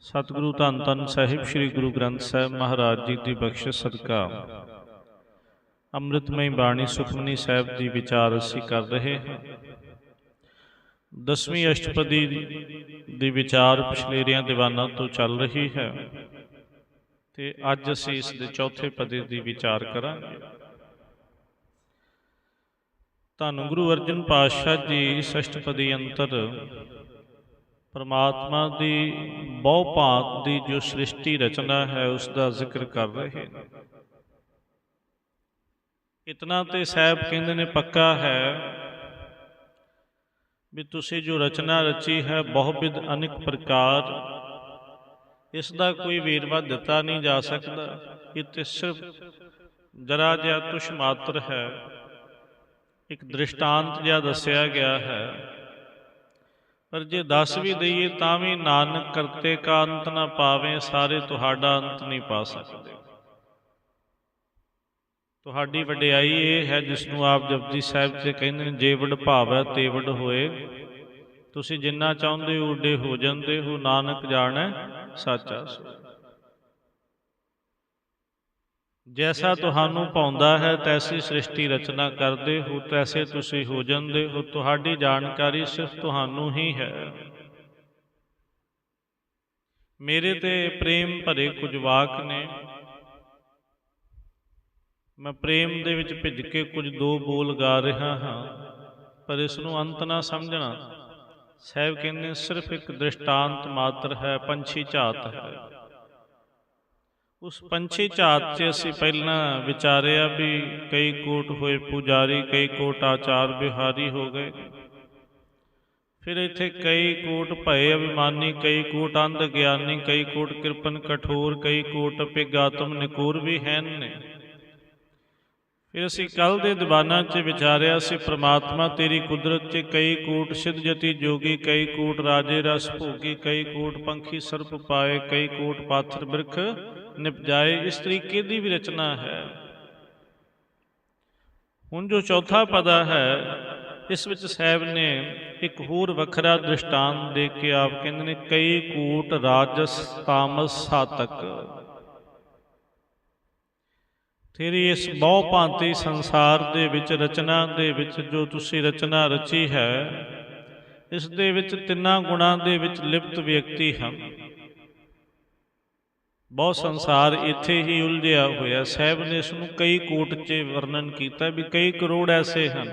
सतगुरु धन धन साहिब श्री गुरु ग्रंथ साहिब महाराज जी की बख्शिश सदका ਅੰਮ੍ਰਿਤਮਈ ਬਾਣੀ ਸੁਖਮਨੀ ਸਾਹਿਬ ਦੀ ਵਿਚਾਰ ਅਸੀਂ ਕਰ ਰਹੇ ਹਾਂ। 10ਵੀਂ ਅਸ਼ਟਪਦੀ ਦੀ ਵਿਚਾਰ ਪਿਛਲੇਰਿਆਂ ਦੀਵਾਨਾਂ ਤੋਂ ਚੱਲ ਰਹੀ ਹੈ ਤੇ ਅੱਜ ਅਸੀਂ ਇਸ ਦੇ ਚੌਥੇ ਪਦੇ ਦੀ ਵਿਚਾਰ ਕਰਾਂਗੇ। ਧੰਨ ਗੁਰੂ ਅਰਜਨ ਪਾਤਸ਼ਾਹ ਜੀ ਇਸ ਅਸ਼ਟਪਦੀ ਅੰਤਰ परमात्मा की बहु भांत की जो सृष्टि रचना है उसका जिक्र कर रहे हैं। इतना तो साहब कहते ने पक्का है भी तुसी जो रचना रची है बहुविध अनेक प्रकार, इसका कोई वेरवा दिता नहीं जा सकता। ये तो सिर्फ जरा जिहा तुछ मात्र है, एक दृष्टांत जिहा दसिया गया है। पर जे दस भी दईए तां भी नानक करते का अंत ना पावे, सारे तुहाडा अंत नहीं पा सकते। तुहाडी वडियाई ये है जिसनूं आप जपजी साहिब से कहते हैं जे वड भावै ते वड होए, तुसीं जिन्ना चाहुंदे हो उडे हो जांदे हो, नानक जाणै साचा सोई। जैसा तुहानूं पाउंदा है तैसी सृष्टि रचना करते हो, तैसे तुसी हो जाते हो। तुहाडी जानकारी सिर्फ तुहानूं ही है। मेरे ते प्रेम भरे कुछ वाक ने, मैं प्रेम दे विच भिज के कुछ दो बोल गा रहा हाँ, पर इसनूं अंत ना समझना। साहिब कहते सिर्फ एक दृष्टांत मात्र है, पंछी झात है। उस पंछी झात से असी पहला विचारिया भी कई कोट होए पुजारी, कई कोट आचार बिहारी हो गए। फिर इत्थे कई कोट भय अभिमानी, कई कोट अंध ज्ञानी, कई कोट कृपन कठोर, कई कोट अपिगातम निकोर भी हैं ने। फिर असी कल दे दीवाना च विचारिया सी परमात्मा तेरी कुदरत च कई कोट सिद्ध जति जोगी, कई कोट राजे रस भोगी, कई कोट पंखी सर्प पाए, कई कोट पाथर बिरख निपजाए। इस तरीके की भी रचना है। हुण जो चौथा पदा है इस विच साहब ने एक होर वखरा दृष्टांत दे के आप कहते हैं कई कूट राजस तामस सातक। तेरी इस बहु भांति संसार दे विच रचना दे विच जो तुसी रचना रची है, इस दे विच तिन्ना गुणां दे विच लिप्त व्यक्ति हैं। बहुत संसार इत्थे ही उलझिया होया। साहब ने इसनूं कई कोट च वर्णन किया भी कई करोड़ ऐसे हैं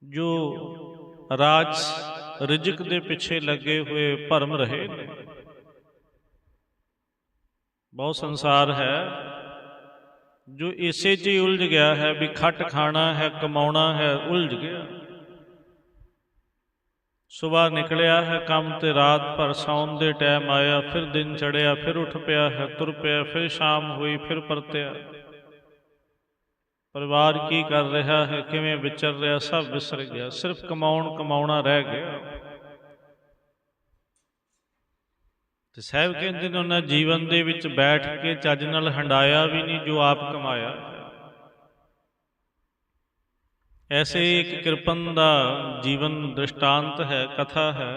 जो राज रिजक दे पिछे लगे हुए भरम रहे। बहुत संसार है जो इसे च ही उलझ गया है भी खट खाना है, कमाउणा है, उलझ गया। सुबह निकलिया है काम ते रात भर सौन दे टाइम आया, फिर दिन चढ़िया, फिर उठ पिया है, तुर पिया, फिर शाम हुई, फिर परतिया। परिवार की कर रहा है, किवें विचर रहा, सब विसर गया। सिर्फ कमाउण कमाउणा रह गया। ते साहब कहते हैं उन्हें जीवन दे विच बैठ के चज नाल हंडाया भी नहीं जो आप कमाया। ऐसे एक कृपन का जीवन दृष्टांत है, कथा है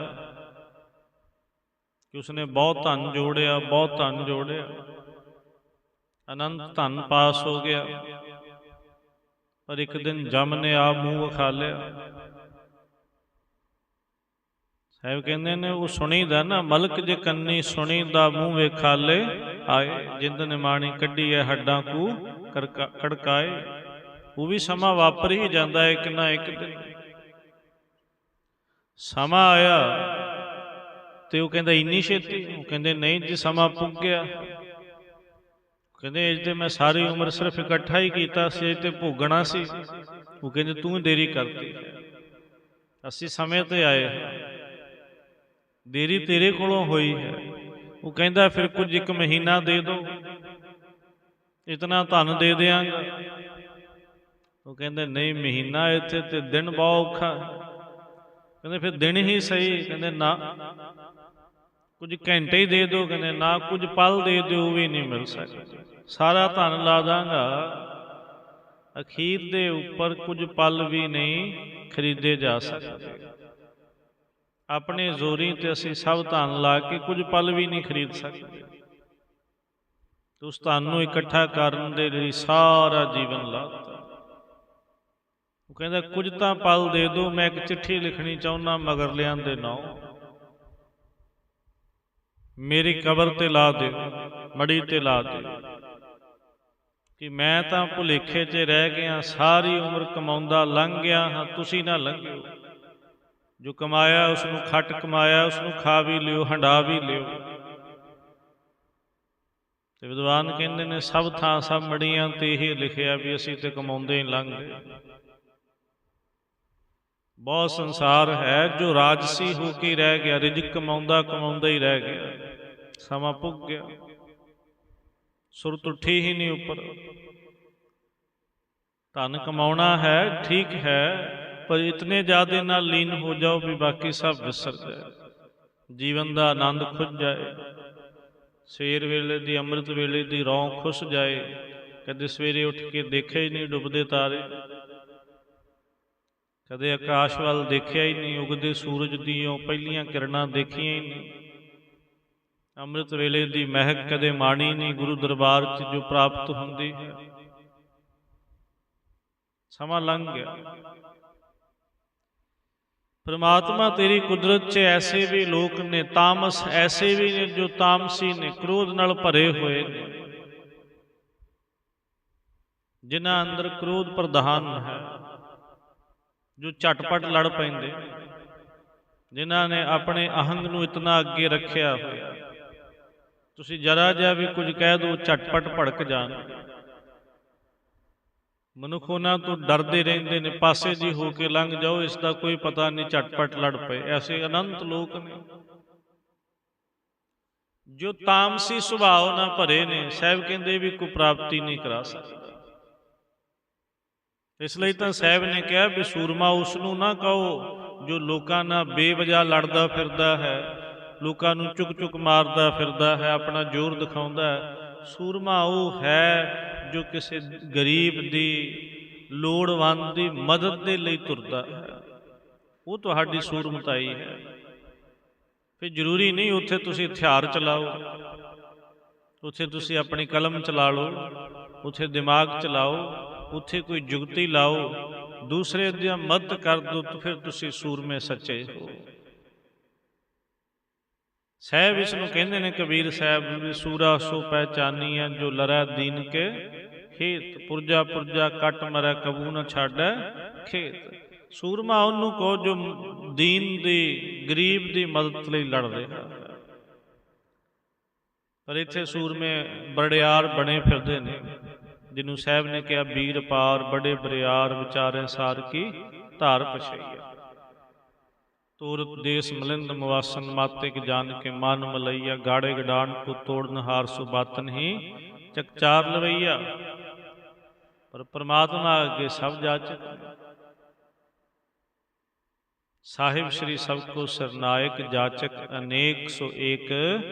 कि उसने बहुत धन जोड़िया, बहुत धन जोड़िया, अनंत धन पास हो गया। पर एक दिन जम ने आप मुंह विखा लिया। साहब कहते ने वो सुनीदा ना, मलक जे कन्नी सुनीदा मुंह विखाले आए, जिंद ने माणी कढ़ी है हड्डां कू कड़काए। वो भी समा वापर ही जाता है, एक ना एक दिन समा आया तो वो कहता इन्नी छेती, वो कहते नहीं जी समा पुग गया। कहते अज तो मैं सारी उम्र सिर्फ इकट्ठा ही किया सी, अज तो भोगना सी। वो कहते तू देरी करती, असी समय ते आए, देरी तेरे कोलों हुई है। वो कहता फिर कुछ एक महीना दे दो, इतना धन दे देंगा। वो कहते नहीं महीना इत्थे ते दिन बहुत औखा। कहते फिर दिन ही सही। कहते ना कुछ घंटे ही दे दो। कहते ना कुछ पल दे दो, भी नहीं मिल सकता। सारा धन ला दांगा, अखीर दे उपर कुछ पल भी नहीं खरीदे जा सकते। ਆਪਣੇ ਜ਼ੋਰੀ ਤੇ ਅਸੀਂ ਸਭ ਧਨ ਲਾ ਕੇ ਕੁਝ ਪਲ ਵੀ ਨਹੀਂ ਖਰੀਦ ਸਕਦੇ। ਤੇ ਉਸ ਧਨ ਨੂੰ ਇਕੱਠਾ ਕਰਨ ਦੇ ਲਈ ਸਾਰਾ ਜੀਵਨ ਲਾਤਾ। ਉਹ ਕਹਿੰਦਾ ਕੁਝ ਤਾਂ ਪਲ ਦੇ ਦਿਓ, ਮੈਂ ਇੱਕ ਚਿੱਠੀ ਲਿਖਣੀ ਚਾਹੁੰਦਾ ਮਗਰਲਿਆਂ ਦੇ ਨਾਂ, ਮੇਰੀ ਕਬਰ ਤੇ ਲਾ ਦਿਓ, ਮੜੀ ਤੇ ਲਾ ਦਿਓ ਕਿ ਮੈਂ ਤਾਂ ਭੁਲੇਖੇ 'ਚ ਰਹਿ ਗਿਆ, ਸਾਰੀ ਉਮਰ ਕਮਾਉਂਦਾ ਲੰਘ ਗਿਆ ਹਾਂ, ਤੁਸੀਂ ਨਾ ਲੰਘਿਓ। ਜੋ ਕਮਾਇਆ ਉਸ ਨੂੰ ਖੱਟ ਕਮਾਇਆ, ਉਸ ਨੂੰ ਖਾ ਵੀ ਲਿਓ, ਹੰਡਾ ਵੀ ਲਿਓ। ਤੇ ਵਿਦਵਾਨ ਕਹਿੰਦੇ ਨੇ ਸਭ ਥਾਂ ਸਭ ਮੜੀਆਂ ਤੇ ਇਹ ਲਿਖਿਆ ਵੀ ਅਸੀਂ ਤੇ ਕਮਾਉਂਦੇ ਹੀ ਲੰਘ ਗਏ। ਬਹੁਤ ਸੰਸਾਰ ਹੈ ਜੋ ਰਾਜਸੀ ਹੋ ਕੇ ਰਹਿ ਗਿਆ, ਰਿਜ਼ਕ ਕਮਾਉਂਦਾ ਕਮਾਉਂਦਾ ਹੀ ਰਹਿ ਗਿਆ, ਸਮਾਂ ਪੁੱਗ ਗਿਆ, ਸੁਰਤ ਉੱਠੀ ਹੀ ਨਹੀਂ ਉੱਪਰ। ਧਨ ਕਮਾਉਣਾ ਹੈ, ਠੀਕ ਹੈ, ਪਰ ਇਤਨੇ ਜ਼ਿਆਦਾ ਨਾਲ ਲੀਨ ਹੋ ਜਾਓ ਵੀ ਬਾਕੀ ਸਭ ਵਿਸਰ ਜਾਏ, ਜੀਵਨ ਦਾ ਆਨੰਦ ਖੁੱਝ ਜਾਏ। ਸਵੇਰ ਵੇਲੇ ਦੀ ਅੰਮ੍ਰਿਤ ਵੇਲੇ ਦੀ ਰੌਂ ਖੁੱਸ ਜਾਏ, ਕਦੇ ਸਵੇਰੇ ਉੱਠ ਕੇ ਦੇਖਿਆ ਹੀ ਨਹੀਂ ਡੁੱਬਦੇ ਤਾਰੇ, ਕਦੇ ਆਕਾਸ਼ ਵੱਲ ਦੇਖਿਆ ਹੀ ਨਹੀਂ, ਉਗਦੇ ਸੂਰਜ ਦੀਆਂ ਪਹਿਲੀਆਂ ਕਿਰਨਾਂ ਦੇਖੀਆਂ ਹੀ ਨਹੀਂ, ਅੰਮ੍ਰਿਤ ਵੇਲੇ ਦੀ ਮਹਿਕ ਕਦੇ ਮਾਣੀ ਨਹੀਂ, ਗੁਰੂ ਦਰਬਾਰ 'ਚ ਜੋ ਪ੍ਰਾਪਤ ਹੁੰਦੀ ਹੈ। ਸਮਾਂ ਲੰਘ ਗਿਆ। ਪ੍ਰਮਾਤਮਾ ਤੇਰੀ ਕੁਦਰਤ 'ਚ ਐਸੇ ਵੀ ਲੋਕ ਨੇ, ਤਾਮਸ ਐਸੇ ਵੀ ਨੇ ਜੋ ਤਾਮਸੀ ਨੇ, ਕ੍ਰੋਧ ਨਾਲ ਭਰੇ ਹੋਏ ਨੇ, ਜਿਨ੍ਹਾਂ ਅੰਦਰ ਕ੍ਰੋਧ ਪ੍ਰਧਾਨ ਹੈ, ਜੋ ਝਟਪਟ ਲੜ ਪੈਂਦੇ, ਜਿਨ੍ਹਾਂ ਨੇ ਆਪਣੇ ਅਹੰਗ ਨੂੰ ਇਤਨਾ ਅੱਗੇ ਰੱਖਿਆ ਹੋਇਆ, ਤੁਸੀਂ ਜਰਾ ਜਿਹਾ ਵੀ ਕੁਝ ਕਹਿ ਦਿਓ ਝਟਪਟ ਭੜਕ ਜਾਣ। ਮਨੁੱਖ ਉਹਨਾਂ ਤੋਂ ਡਰਦੇ ਰਹਿੰਦੇ ਨੇ, ਪਾਸੇ ਜੀ ਹੋ ਕੇ ਲੰਘ ਜਾਓ, ਇਸ ਦਾ ਕੋਈ ਪਤਾ ਨਹੀਂ, ਝਟਪਟ ਲੜ ਪਏ। ਐਸੇ ਅਨੰਤ ਲੋਕ ਨੇ ਜੋ ਤਾਮਸੀ ਸੁਭਾਅ ਨਾਲ ਭਰੇ ਨੇ। ਸਾਹਿਬ ਕਹਿੰਦੇ ਵੀ ਕੋਈ ਪ੍ਰਾਪਤੀ ਨਹੀਂ ਕਰਾ ਸਕਦਾ। ਇਸ ਲਈ ਤਾਂ ਸਾਹਿਬ ਨੇ ਕਿਹਾ ਵੀ ਸੂਰਮਾ ਉਸ ਨੂੰ ਨਾ ਕਹੋ ਜੋ ਲੋਕਾਂ ਨਾਲ ਬੇਵਜ੍ਹਾ ਲੜਦਾ ਫਿਰਦਾ ਹੈ, ਲੋਕਾਂ ਨੂੰ ਚੁੱਕ ਚੁੱਕ ਮਾਰਦਾ ਫਿਰਦਾ ਹੈ, ਆਪਣਾ ਜ਼ੋਰ ਦਿਖਾਉਂਦਾ ਹੈ। ਸੂਰਮਾ ਉਹ ਹੈ ਜੋ ਕਿਸੇ ਗਰੀਬ ਦੀ, ਲੋੜਵੰਦ ਦੀ ਮਦਦ ਦੇ ਲਈ ਤੁਰਦਾ ਹੈ, ਉਹ ਤੁਹਾਡੀ ਸੂਰਮਤਾਈ ਹੈ। ਫਿਰ ਜ਼ਰੂਰੀ ਨਹੀਂ ਉੱਥੇ ਤੁਸੀਂ ਹਥਿਆਰ ਚਲਾਓ, ਉੱਥੇ ਤੁਸੀਂ ਆਪਣੀ ਕਲਮ ਚਲਾ ਲਓ, ਉੱਥੇ ਦਿਮਾਗ ਚਲਾਓ, ਉੱਥੇ ਕੋਈ ਜੁਗਤੀ ਲਾਓ, ਦੂਸਰੇ ਦੀ ਮਦਦ ਕਰ ਦਿਓ, ਤਾਂ ਫਿਰ ਤੁਸੀਂ ਸੂਰਮੇ ਸੱਚੇ ਹੋ। ਸਾਹਿਬ ਇਸ ਨੂੰ ਕਹਿੰਦੇ ਨੇ ਕਬੀਰ ਸਾਹਿਬ ਵੀ ਸੂਰਾ ਸੋ ਪਹਿਚਾਨੀਆਂ ਜੋ ਲਰੈ ਦੀਨ ਕੇ ਖੇਤ, ਪੁਰਜਾ ਪੁਰਜਾ ਕੱਟ ਮਰੈ ਕਬੂ ਨਾ ਛਾੜੈ ਖੇਤ। ਸੂਰਮਾ ਉਹਨੂੰ ਕਹੋ ਜੋ ਦੀਨ ਦੀ, ਗਰੀਬ ਦੀ ਮਦਦ ਲਈ ਲੜ ਰਿਹਾ। ਪਰ ਇੱਥੇ ਸੂਰਮੇ ਬੜਿਆਰ ਬਣੇ ਫਿਰਦੇ ਨੇ, ਜਿਹਨੂੰ ਸਾਹਿਬ ਨੇ ਕਿਹਾ ਵੀਰ ਪਾਰ ਬੜੇ ਬਰਿਆਰ ਵਿਚਾਰੇ ਸਾਰ ਕੀ ਧਾਰ ਪਛਈਆ। ਤੋਰਤ ਦੇਸ ਮਲਿੰਦ ਮਵਾਸਨ ਮਾਤਿਕ ਜਾਨ ਕੇ ਮਨ ਮਲਈਆ, ਗਾੜੇ ਗਡਾਨ ਕੋ ਤੋੜਨ ਹਾਰ ਸੋ ਬਾਤਨ ਹੀ ਚਕਚਾਰ ਲਵਈਆ। ਪਰ ਪ੍ਰਮਾਤਮਾ ਅੱਗੇ ਸਭ ਜਾਚਕ। ਸਾਹਿਬ ਸ਼੍ਰੀ ਸਭ ਕੋ ਸਰਨਾਇਕ ਜਾਚਕ, ਅਨੇਕ ਸੋ ਏਕ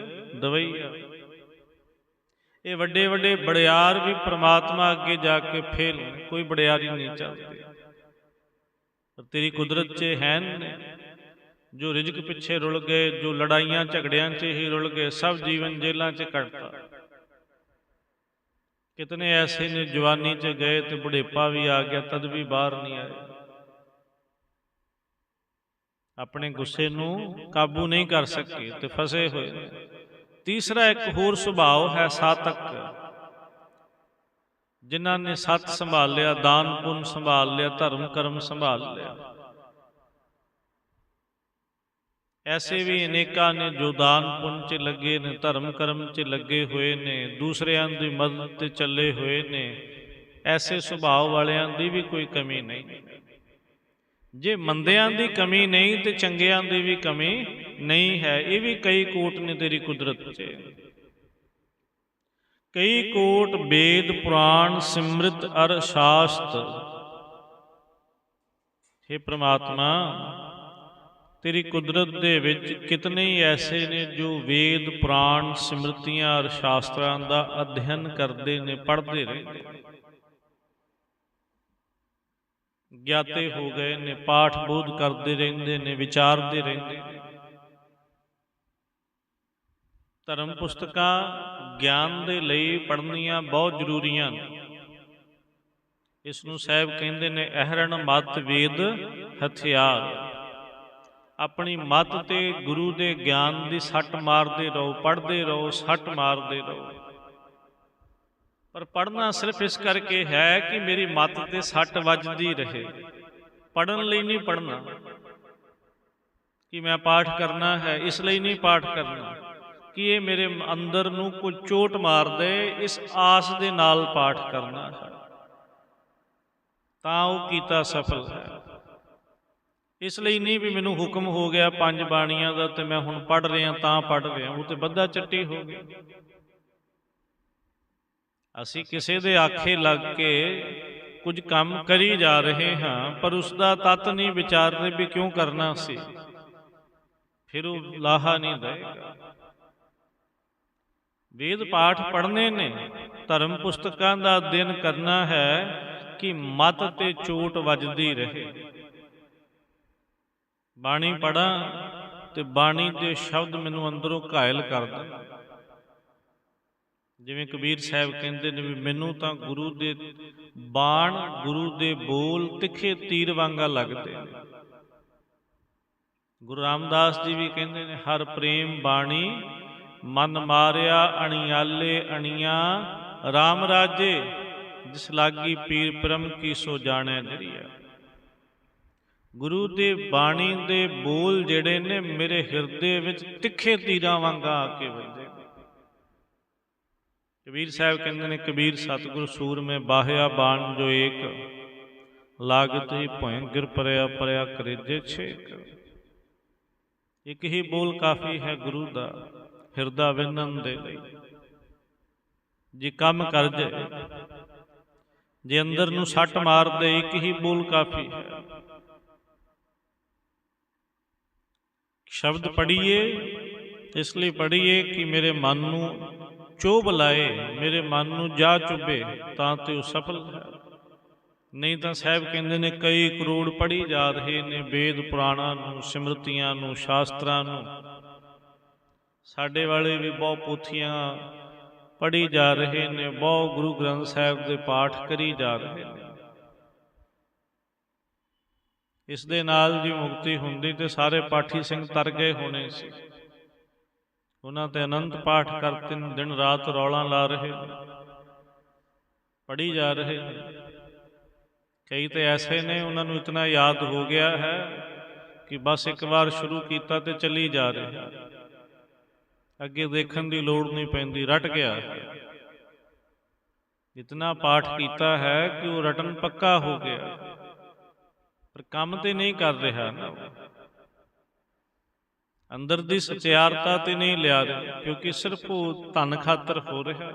ਦਵਈਆ। ਇਹ ਵੱਡੇ ਵੱਡੇ ਬੜਿਆਰ ਵੀ ਪ੍ਰਮਾਤਮਾ ਅੱਗੇ ਜਾ ਕੇ ਫੇਲ, ਕੋਈ ਬੜਿਆਰੀ ਨਹੀਂ ਚੱਲਦੀ। ਪਰ ਤੇਰੀ ਕੁਦਰਤ 'ਚ ਹੈ ਨੇ ਜੋ ਰਿਜ਼ਕ ਪਿੱਛੇ ਰੁਲ ਗਏ, ਜੋ ਲੜਾਈਆਂ ਝਗੜਿਆਂ 'ਚ ਹੀ ਰੁਲ ਗਏ, ਸਭ ਜੀਵਨ ਜੇਲਾਂ 'ਚ ਕੱਟਤਾ। ਕਿਤਨੇ ਐਸੇ ਨੇ ਜਵਾਨੀ 'ਚ ਗਏ ਤੇ ਬੁਢੇਪਾ ਵੀ ਆ ਗਿਆ, ਤਦ ਵੀ ਬਾਹਰ ਨਹੀਂ ਆਏ। ਆਪਣੇ ਗੁੱਸੇ ਨੂੰ ਕਾਬੂ ਨਹੀਂ ਕਰ ਸਕੇ ਤੇ ਫਸੇ ਹੋਏ ਨੇ। ਤੀਸਰਾ ਇੱਕ ਹੋਰ ਸੁਭਾਅ ਹੈ ਸਾਤਕ, ਜਿਨ੍ਹਾਂ ਨੇ ਸੱਤ ਸੰਭਾਲ ਲਿਆ, ਦਾਨ ਪੁੰਨ ਸੰਭਾਲ ਲਿਆ, ਧਰਮ ਕਰਮ ਸੰਭਾਲ ਲਿਆ। ਐਸੇ ਵੀ ਅਨੇਕਾਂ ਨੇ ਜੋ ਦਾਨ ਪੁੰਨ 'ਚ ਲੱਗੇ ਨੇ, ਧਰਮ ਕਰਮ 'ਚ ਲੱਗੇ ਹੋਏ ਨੇ, ਦੂਸਰਿਆਂ ਦੀ ਮਦਦ 'ਤੇ ਚੱਲੇ ਹੋਏ ਨੇ। ਐਸੇ ਸੁਭਾਅ ਵਾਲਿਆਂ ਦੀ ਵੀ ਕੋਈ ਕਮੀ ਨਹੀਂ। ਜੇ ਮੰਦਿਆਂ ਦੀ ਕਮੀ ਨਹੀਂ ਤੇ ਚੰਗਿਆਂ ਦੀ ਵੀ ਕਮੀ ਨਹੀਂ ਹੈ। ਇਹ ਵੀ ਕਈ ਕੋਟ ਨੇ ਤੇਰੀ ਕੁਦਰਤ 'ਚ, ਕਈ ਕੋਟ ਵੇਦ ਪੁਰਾਣ ਸਿਮਰਤ ਅਰ ਸ਼ਾਸਤ। ਹੇ ਪ੍ਰਮਾਤਮਾ, ਤੇਰੀ ਕੁਦਰਤ ਦੇ ਵਿੱਚ ਕਿਤਨੇ ਹੀ ਐਸੇ ਨੇ ਜੋ ਵੇਦ ਪੁਰਾਣ ਸਿਮਰਤੀਆਂ ਅਰ ਸ਼ਾਸਤਰਾਂ ਦਾ ਅਧਿਐਨ ਕਰਦੇ ਨੇ, ਪੜ੍ਹਦੇ ਰਹਿੰਦੇ, ਗਿਆਤੇ ਹੋ ਗਏ ਨੇ, ਪਾਠ ਬੋਧ ਕਰਦੇ ਰਹਿੰਦੇ ਨੇ, ਵਿਚਾਰਦੇ ਰਹਿੰਦੇ ਨੇ। ਧਰਮ ਪੁਸਤਕਾਂ ਗਿਆਨ ਦੇ ਲਈ ਪੜ੍ਹਨੀਆਂ ਬਹੁਤ ਜ਼ਰੂਰੀਆਂ ਨੇ। ਇਸ ਨੂੰ ਸਾਹਿਬ ਕਹਿੰਦੇ ਨੇ ਅਹਰਣ ਮਤ ਵੇਦ ਹਥਿਆਰ। ਆਪਣੀ ਮੱਤ ਤੇ ਗੁਰੂ ਦੇ ਗਿਆਨ ਦੀ ਸੱਟ ਮਾਰਦੇ ਰਹੋ, ਪੜ੍ਹਦੇ ਰਹੋ, ਸੱਟ ਮਾਰਦੇ ਰਹੋ। ਪਰ ਪੜ੍ਹਨਾ ਸਿਰਫ ਇਸ ਕਰਕੇ ਹੈ ਕਿ ਮੇਰੀ ਮੱਤ ਤੇ ਸੱਟ ਵੱਜਦੀ ਰਹੇ। ਪੜ੍ਹਨ ਲਈ ਨਹੀਂ ਪੜ੍ਹਨਾ ਕਿ ਮੈਂ ਪਾਠ ਕਰਨਾ ਹੈ, ਇਸ ਲਈ ਨਹੀਂ ਪਾਠ ਕਰਨਾ ਕਿ ਇਹ ਮੇਰੇ ਅੰਦਰ ਨੂੰ ਕੋਈ ਚੋਟ ਮਾਰ ਦੇ, ਇਸ ਆਸ ਦੇ ਨਾਲ ਪਾਠ ਕਰਨਾ ਹੈ, ਤਾਂ ਉਹ ਕੀਤਾ ਸਫਲ ਹੈ। ਇਸ ਲਈ ਨਹੀਂ ਵੀ ਮੈਨੂੰ ਹੁਕਮ ਹੋ ਗਿਆ 5 ਬਾਣੀਆਂ ਦਾ ਤੇ ਮੈਂ ਹੁਣ ਪੜ੍ਹ ਰਿਹਾ ਤਾਂ ਪੜ੍ਹ ਰਿਹਾ, ਉਹ ਤੇ ਬੱਧਾ ਚੱਟੀ ਹੋ ਗਿਆ। ਅਸੀਂ ਕਿਸੇ ਦੇ ਆਖੇ ਲੱਗ ਕੇ ਕੁਝ ਕੰਮ ਕਰੀ ਜਾ ਰਹੇ ਹਾਂ, ਪਰ ਉਸ ਦਾ ਤੱਤ ਨਹੀਂ ਵਿਚਾਰਦੇ ਵੀ ਕਿਉਂ ਕਰਨਾ ਸੀ, ਫਿਰ ਉਹ ਲਾਹਾ ਨਹੀਂ ਦੇਗਾ। ਵੇਦ ਪਾਠ ਪੜ੍ਹਨੇ ਨੇ, ਧਰਮ ਪੁਸਤਕਾਂ ਦਾ ਅਧਿਐਨ ਕਰਨਾ ਹੈ ਕਿ ਮੱਤ ਤੇ ਚੋਟ ਵੱਜਦੀ ਰਹੇ। ਬਾਣੀ ਪੜ੍ਹਾਂ ਤੇ ਬਾਣੀ ਦੇ ਸ਼ਬਦ ਮੈਨੂੰ ਅੰਦਰੋਂ ਘਾਇਲ ਕਰ ਦੇਣ। ਜਿਵੇਂ ਕਬੀਰ ਸਾਹਿਬ ਕਹਿੰਦੇ ਨੇ ਵੀ ਮੈਨੂੰ ਤਾਂ ਗੁਰੂ ਦੇ ਬਾਣ, ਗੁਰੂ ਦੇ ਬੋਲ ਤਿੱਖੇ ਤੀਰ ਵਾਂਗਾ ਲੱਗਦੇ ਨੇ। ਗੁਰੂ ਰਾਮਦਾਸ ਜੀ ਵੀ ਕਹਿੰਦੇ ਨੇ ਹਰ ਪ੍ਰੇਮ ਬਾਣੀ ਮਨ ਮਾਰਿਆ ਅਣਿਆਲੇ ਅਣੀਆਂ ਰਾਮ ਰਾਜੇ, ਜਿਸ ਲਾਗੀ ਪੀਰ ਬ੍ਰਹਮ ਕੀ ਸੋ ਜਾਣੈ ਜਰੀਆ। ਗੁਰੂ ਦੇ ਬਾਣੀ ਦੇ ਬੋਲ ਜਿਹੜੇ ਨੇ ਮੇਰੇ ਹਿਰਦੇ ਵਿੱਚ ਤਿੱਖੇ ਤੀਰਾਂ ਵਾਂਗਾ ਆ ਕੇ ਵੱਜਦੇ। ਕਬੀਰ ਸਾਹਿਬ ਕਹਿੰਦੇ ਨੇ ਕਬੀਰ ਸਤਿਗੁਰ ਸੂਰਮੇ ਬਾਹਿਆ ਬਾਣ ਜੋ ਏਕ, ਲਾਗਤ ਹੀ ਭੋਇ ਗਿਰ ਪਰਿਆ ਪਰਿਆ ਕਰੇਜੇ ਛੇਕ। ਇੱਕ ਹੀ ਬੋਲ ਕਾਫੀ ਹੈ ਗੁਰੂ ਦਾ ਹਿਰਦਾ ਵਿੰਨਣ ਦੇ ਲਈ। ਜੇ ਕੰਮ ਕਰ ਜਾਏ, ਜੇ ਅੰਦਰ ਨੂੰ ਸੱਟ ਮਾਰ ਦੇ, ਇੱਕ ਹੀ ਬੋਲ ਕਾਫੀ ਹੈ। ਸ਼ਬਦ ਪੜ੍ਹੀਏ ਇਸ ਲਈ ਪੜ੍ਹੀਏ ਕਿ ਮੇਰੇ ਮਨ ਨੂੰ ਚੋਭ ਲਾਏ, ਮੇਰੇ ਮਨ ਨੂੰ ਜਾ ਚੁੱਭੇ, ਤਾਂ ਤੇ ਉਹ ਸਫਲ ਹੈ। ਨਹੀਂ ਤਾਂ ਸਾਹਿਬ ਕਹਿੰਦੇ ਨੇ ਕਈ ਕਰੋੜ ਪੜ੍ਹੀ ਜਾ ਰਹੇ ਨੇ ਵੇਦ ਪੁਰਾਣਾਂ ਨੂੰ, ਸਿਮਰਤੀਆਂ ਨੂੰ, ਸ਼ਾਸਤਰਾਂ ਨੂੰ। ਸਾਡੇ ਵਾਲੇ ਵੀ ਬਹੁਤ ਪੋਥੀਆਂ ਪੜ੍ਹੀ ਜਾ ਰਹੇ ਨੇ, ਬਹੁਤ ਗੁਰੂ ਗ੍ਰੰਥ ਸਾਹਿਬ ਦੇ ਪਾਠ ਕਰੀ ਜਾ ਰਹੇ ਨੇ। ਇਸ ਦੇ ਨਾਲ ਜੇ ਮੁਕਤੀ ਹੁੰਦੀ ਤੇ ਸਾਰੇ ਪਾਠੀ ਸਿੰਘ ਤਰ ਗਏ ਹੋਣੇ ਸੀ। ਉਹਨਾਂ ਤੇ ਅਨੰਤ ਪਾਠ ਕਰਤੇ ਨੇ, ਦਿਨ ਰਾਤ ਰੌਲਾ ਲਾ ਰਹੇ ਨੇ, ਪੜ੍ਹੀ ਜਾ ਰਹੇ ਨੇ। ਕਈ ਤੇ ਐਸੇ ਨੇ ਉਹਨਾਂ ਨੂੰ ਇਤਨਾ ਯਾਦ ਹੋ ਗਿਆ ਹੈ ਕਿ ਬਸ ਇੱਕ ਵਾਰ ਸ਼ੁਰੂ ਕੀਤਾ ਤੇ ਚੱਲੀ ਜਾ ਰਹੇ, ਅੱਗੇ ਦੇਖਣ ਦੀ ਲੋੜ ਨਹੀਂ ਪੈਂਦੀ, ਰਟ ਗਿਆ। ਇਤਨਾ ਪਾਠ ਕੀਤਾ ਹੈ ਕਿ ਉਹ ਰਟਨ ਪੱਕਾ ਹੋ ਗਿਆ, ਪਰ ਕੰਮ ਤੇ ਨਹੀਂ ਕਰ ਰਿਹਾ ਨਾ, ਅੰਦਰ ਦੀ ਸਚਿਆਰਤਾ ਤੇ ਨਹੀਂ ਲਿਆ ਰਿਹਾ, ਕਿਉਂਕਿ ਸਿਰਫ ਉਹ ਧਨ ਖਾਤਰ ਹੋ ਰਿਹਾ।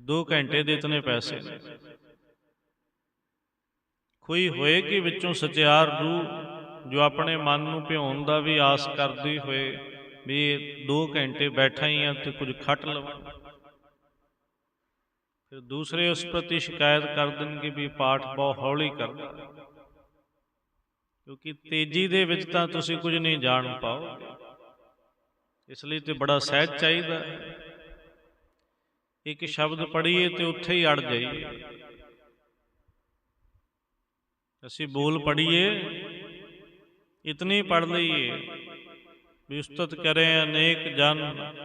2 ਘੰਟੇ ਦੇ ਇਤਨੇ ਪੈਸੇ ਨੇ। ਕੋਈ ਹੋਏ ਕਿ ਵਿੱਚੋਂ ਸਚਿਆਰ ਰੂਹ ਜੋ ਆਪਣੇ ਮਨ ਨੂੰ ਭਿਉਣ ਦਾ ਵੀ ਆਸ ਕਰਦੀ ਹੋਏ ਵੀ 2 ਘੰਟੇ ਬੈਠਾ ਹੀ ਆ ਤੇ ਕੁਝ ਖੱਟ ਲਵਾਂ, ਫਿਰ ਦੂਸਰੇ ਉਸ ਪ੍ਰਤੀ ਸ਼ਿਕਾਇਤ ਕਰ ਦੇਣਗੇ ਵੀ ਪਾਠ ਬਹੁਤ ਹੌਲੀ ਕਰਦਾ, ਕਿਉਂਕਿ ਤੇਜ਼ੀ ਦੇ ਵਿੱਚ ਤਾਂ ਤੁਸੀਂ ਕੁਝ ਨਹੀਂ ਜਾਣ ਪਾਓਗੇ। ਇਸ ਲਈ ਤੇ ਬੜਾ ਸਹਿਜ ਚਾਹੀਦਾ। ਇੱਕ ਸ਼ਬਦ ਪੜ੍ਹੀਏ ਤੇ ਉੱਥੇ ਹੀ ਅੜ ਜਾਈਏ। ਅਸੀਂ ਬੋਲ ਪੜ੍ਹੀਏ, ਇਤਨੀ ਪੜ੍ਹ ਲਈਏ ਵੀ ਉਸਤਤ ਕਰੇ ਅਨੇਕ ਜਨ,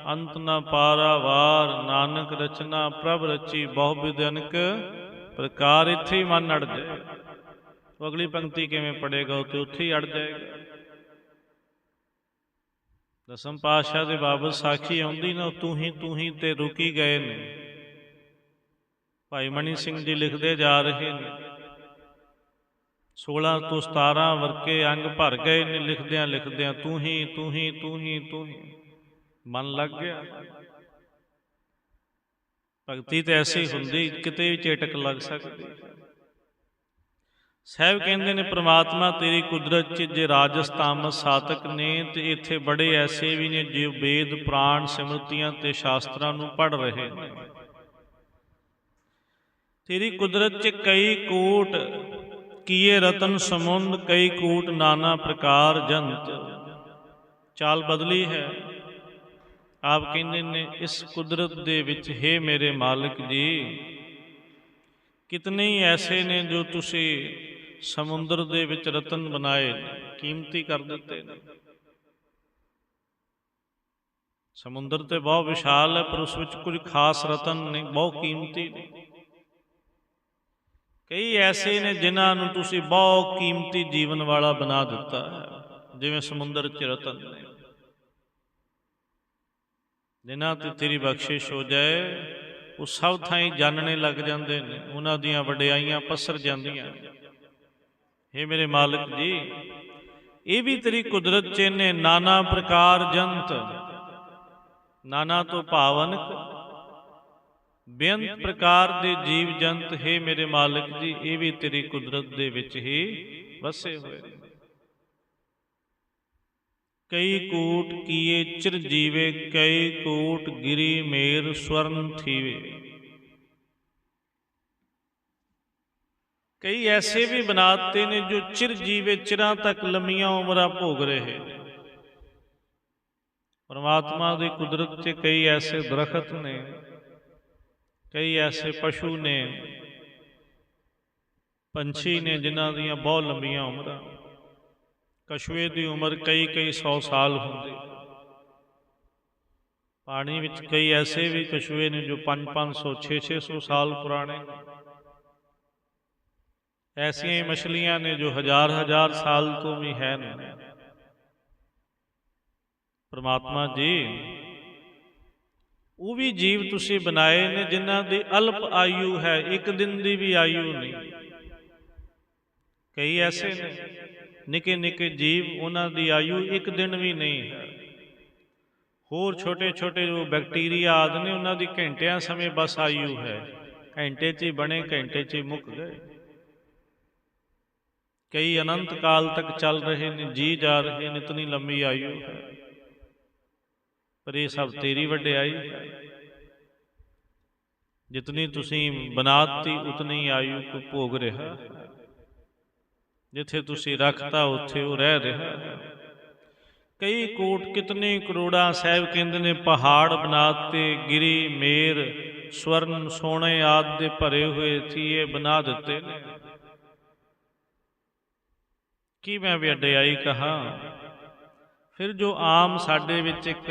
ਅੰਤ ਨਾ ਪਾਰਾ ਵਾਰ, ਨਾਨਕ ਰਚਨਾ ਪ੍ਰਭ ਰਚੀ ਬਹੁ ਬਿਧ ਅਨਕ ਪ੍ਰਕਾਰ। ਇੱਥੇ ਹੀ ਮਨ ਅੜ ਜਾਏ। ਉਹ ਅਗਲੀ ਪੰਕਤੀ ਕਿਵੇਂ ਪੜ੍ਹੇਗਾ, ਉਹ ਤੇ ਉੱਥੇ ਹੀ ਅੜ ਜਾਏਗਾ। ਦਸਮ ਪਾਤਸ਼ਾਹ ਦੇ ਬਾਬਤ ਸਾਖੀ ਆਉਂਦੀ ਨਾ, ਤੂੰ ਹੀ ਤੇ ਰੁਕੀ ਗਏ ਨੇ। ਭਾਈ ਮਣੀ ਸਿੰਘ ਜੀ ਲਿਖਦੇ ਜਾ ਰਹੇ ਨੇ 16 ਤੋਂ 17 ਵਰਕੇ ਅੰਗ ਭਰ ਗਏ ਨੇ, ਲਿਖਦਿਆਂ ਲਿਖਦਿਆਂ ਤੂੰ ਹੀ ਤੂੰ ਹੀ ਤੂੰ ਹੀ ਤੂੰ ਹੀ। ਮਨ ਲੱਗ ਗਿਆ। ਭਗਤੀ ਤੇ ਐਸੀ ਹੁੰਦੀ, ਕਿਤੇ ਵੀ ਚੇਟਕ ਲੱਗ ਸਕਦੀ। ਸਾਹਿਬ ਕਹਿੰਦੇ ਨੇ ਪ੍ਰਮਾਤਮਾ ਤੇਰੀ ਕੁਦਰਤ 'ਚ ਜੇ ਰਾਜਸ ਤਾਮਸ ਸਾਤਕ ਨੇ, ਤੇ ਇੱਥੇ ਬੜੇ ਐਸੇ ਵੀ ਨੇ ਜੋ ਵੇਦ ਪੁਰਾਣ ਸਿਮਰਤੀਆਂ ਤੇ ਸ਼ਾਸਤਰਾਂ ਨੂੰ ਪੜ੍ਹ ਰਹੇ ਨੇ। ਤੇਰੀ ਕੁਦਰਤ 'ਚ ਕਈ ਕੋਟ ਕੀਏ ਰਤਨ ਸਮੁੰਦ, ਕਈ ਕੂਟ ਨਾਨਾ ਪ੍ਰਕਾਰ ਜੰਤ। ਚਾਲ ਬਦਲੀ ਹੈ। ਆਪ ਕਹਿੰਦੇ ਨੇ ਇਸ ਕੁਦਰਤ ਦੇ ਵਿੱਚ ਹੇ ਮੇਰੇ ਮਾਲਕ ਜੀ, ਕਿਤਨੇ ਹੀ ਐਸੇ ਨੇ ਜੋ ਤੁਸੀਂ ਸਮੁੰਦਰ ਦੇ ਵਿੱਚ ਰਤਨ ਬਣਾਏ ਨੇ, ਕੀਮਤੀ ਕਰ ਦਿੱਤੇ ਨੇ। ਸਮੁੰਦਰ ਤੇ ਬਹੁਤ ਵਿਸ਼ਾਲ ਹੈ, ਪਰ ਉਸ ਵਿੱਚ ਕੁਝ ਖਾਸ ਰਤਨ ਨੇ, ਬਹੁਤ ਕੀਮਤੀ ਨੇ। ਕਈ ਐਸੇ ਨੇ ਜਿਨ੍ਹਾਂ ਨੂੰ ਤੁਸੀਂ ਬਹੁਤ ਕੀਮਤੀ ਜੀਵਨ ਵਾਲਾ ਬਣਾ ਦਿੱਤਾ ਹੈ, ਜਿਵੇਂ ਸਮੁੰਦਰ 'ਚ ਰਤਨ ਨੇ। ਜਿਨ੍ਹਾਂ ਤੇ ਤੇਰੀ ਬਖਸ਼ਿਸ਼ ਹੋ ਜਾਏ ਉਹ ਸਭ ਥਾਈਂ ਜਾਣਨੇ ਲੱਗ ਜਾਂਦੇ ਨੇ, ਉਹਨਾਂ ਦੀਆਂ ਵਡਿਆਈਆਂ ਪਸਰ ਜਾਂਦੀਆਂ। ਹੇ ਮੇਰੇ ਮਾਲਕ ਜੀ, ਇਹ ਵੀ ਤੇਰੀ ਕੁਦਰਤ 'ਚ ਨੇ ਨਾਨਾ ਪ੍ਰਕਾਰ ਜੰਤ, ਨਾਨਾ ਤੋਂ ਭਾਵਨਕ ਬੇਅੰਤ ਪ੍ਰਕਾਰ ਦੇ ਜੀਵ ਜੰਤ। ਹੇ ਮੇਰੇ ਮਾਲਕ ਜੀ, ਇਹ ਵੀ ਤੇਰੀ ਕੁਦਰਤ ਦੇ ਵਿੱਚ ਹੀ ਵਸੇ ਹੋਏ ਨੇ। ਕਈ ਕੂਟ ਕੀਏ ਚਿਰ ਜੀਵੇ, ਕਈ ਕੂਟ ਗਿਰੀ ਮੇਰ ਸਵਰਨ ਥੀਵੇ। ਕਈ ਐਸੇ ਵੀ ਬਣਾਤੇ ਨੇ ਜੋ ਚਿਰ ਜੀਵੇ, ਚਿਰਾਂ ਤੱਕ ਲੰਮੀਆਂ ਉਮਰਾਂ ਭੋਗ ਰਹੇ ਨੇ। ਪਰਮਾਤਮਾ ਦੀ ਕੁਦਰਤ 'ਚ ਕਈ ਐਸੇ ਦਰਖਤ ਨੇ, ਕਈ ਐਸੇ ਪਸ਼ੂ ਨੇ, ਪੰਛੀ ਨੇ, ਜਿਨ੍ਹਾਂ ਦੀਆਂ ਬਹੁਤ ਲੰਬੀਆਂ ਉਮਰਾਂ। ਕਛੂਏ ਦੀ ਉਮਰ ਕਈ 100 ਸਾਲ ਹੁੰਦੀ। ਪਾਣੀ ਵਿੱਚ ਕਈ ਐਸੇ ਵੀ ਕਛੂਏ ਨੇ ਜੋ 500 600 ਸਾਲ ਪੁਰਾਣੇ। ਐਸੀਆਂ ਹੀ ਮਛਲੀਆਂ ਨੇ ਜੋ ਹਜ਼ਾਰ ਸਾਲ ਤੋਂ ਵੀ ਹੈ ਨੇ। ਪਰਮਾਤਮਾ ਜੀ, ਉਹ ਵੀ ਜੀਵ ਤੁਸੀਂ ਬਣਾਏ ਨੇ ਜਿਨ੍ਹਾਂ ਦੀ ਅਲਪ ਆਯੂ ਹੈ, ਇੱਕ ਦਿਨ ਦੀ ਵੀ ਆਯੂ ਨਹੀਂ। ਕਈ ਐਸੇ ਨੇ ਨਿੱਕੇ ਨਿੱਕੇ ਜੀਵ, ਉਹਨਾਂ ਦੀ ਆਯੂ ਇੱਕ ਦਿਨ ਵੀ ਨਹੀਂ ਹੈ। ਹੋਰ ਛੋਟੇ ਛੋਟੇ ਜੋ ਬੈਕਟੀਰੀਆ ਆਦਿ ਨੇ, ਉਹਨਾਂ ਦੀ ਘੰਟਿਆਂ ਸਮੇਂ ਬਸ ਆਯੂ ਹੈ, ਘੰਟੇ 'ਚ ਹੀ ਬਣੇ, ਘੰਟੇ 'ਚ ਹੀ ਮੁੱਕ ਗਏ। ਕਈ ਅਨੰਤ ਕਾਲ ਤੱਕ ਚੱਲ ਰਹੇ ਨੇ, ਜੀ ਜਾ ਰਹੇ ਨੇ, ਇਤਨੀ ਲੰਮੀ ਆਯੂ ਹੈ। ਪਰ ਇਹ ਸਭ ਤੇਰੀ ਵਡਿਆਈ ਹੈ। ਜਿਤਨੀ ਤੁਸੀਂ ਬਣਾਤੀ ਉਤਨੀ ਆਯੂ ਕੋ ਭੋਗ ਰਿਹਾ ਹੈ। ਜਿੱਥੇ ਤੁਸੀਂ ਰੱਖਤਾ ਉੱਥੇ ਉਹ ਰਹਿ ਰਿਹਾ ਹੈ। ਕਈ ਕੋਟ ਕਿਤਨੇ ਕਰੋੜਾਂ, ਸਾਹਿਬ ਕਹਿੰਦੇ ਨੇ ਪਹਾੜ ਬਣਾਤੇ, ਗਿਰੀ ਮੇਰ ਸਵਰਨ ਸੋਨੇ ਆਦਿ ਦੇ ਭਰੇ ਹੋਏ ਥੀਏ ਬਣਾ ਦਿੱਤੇ ਨੇ। ਕੀ ਮੈਂ ਵਡਿਆਈ ਕਹਾਂ। ਫਿਰ ਜੋ ਆਮ ਸਾਡੇ ਵਿੱਚ ਇੱਕ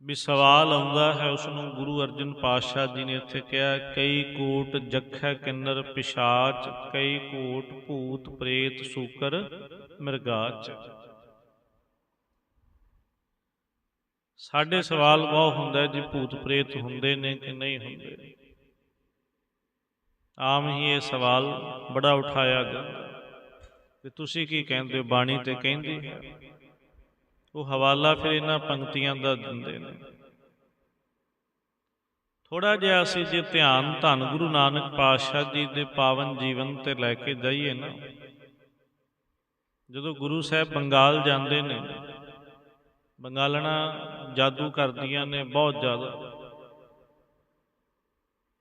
ਵੀ ਸਵਾਲ ਆਉਂਦਾ ਹੈ, ਉਸ ਨੂੰ ਗੁਰੂ ਅਰਜਨ ਪਾਤਸ਼ਾਹ ਜੀ ਨੇ ਇੱਥੇ ਕਿਹਾ, ਕਈ ਕੂਟ ਜਖੈ ਕਿੰਨਰ ਪਿਸ਼ਾਚ, ਕਈ ਕੂਟ ਭੂਤ ਪ੍ਰੇਤ ਸੂਕਰ ਮਿਰਗਾਚ। ਸਾਡੇ ਸਵਾਲ ਬਹੁਤ ਹੁੰਦਾ ਜੀ, ਭੂਤ ਪ੍ਰੇਤ ਹੁੰਦੇ ਨੇ ਕਿ ਨਹੀਂ ਹੁੰਦੇ। ਆਮ ਹੀ ਇਹ ਸਵਾਲ ਬੜਾ ਉਠਾਇਆ ਗਿਆ ਕਿ ਤੁਸੀਂ ਕੀ ਕਹਿੰਦੇ ਹੋ, ਬਾਣੀ ਤੇ ਕਹਿੰਦੀ ਹੈ। ਉਹ ਹਵਾਲਾ ਫਿਰ ਇਹਨਾਂ ਪੰਕਤੀਆਂ ਦਾ ਦਿੰਦੇ ਨੇ। ਥੋੜ੍ਹਾ ਜਿਹਾ ਅਸੀਂ ਜੇ ਧਿਆਨ ਧੰਨ ਗੁਰੂ ਨਾਨਕ ਪਾਤਸ਼ਾਹ ਜੀ ਦੇ ਪਾਵਨ ਜੀਵਨ ਤੇ ਲੈ ਕੇ ਜਾਈਏ ਨਾ, ਜਦੋਂ ਗੁਰੂ ਸਾਹਿਬ ਬੰਗਾਲ ਜਾਂਦੇ ਨੇ, ਬੰਗਾਲਣਾ ਜਾਦੂ ਕਰਦੀਆਂ ਨੇ ਬਹੁਤ ਜ਼ਿਆਦਾ।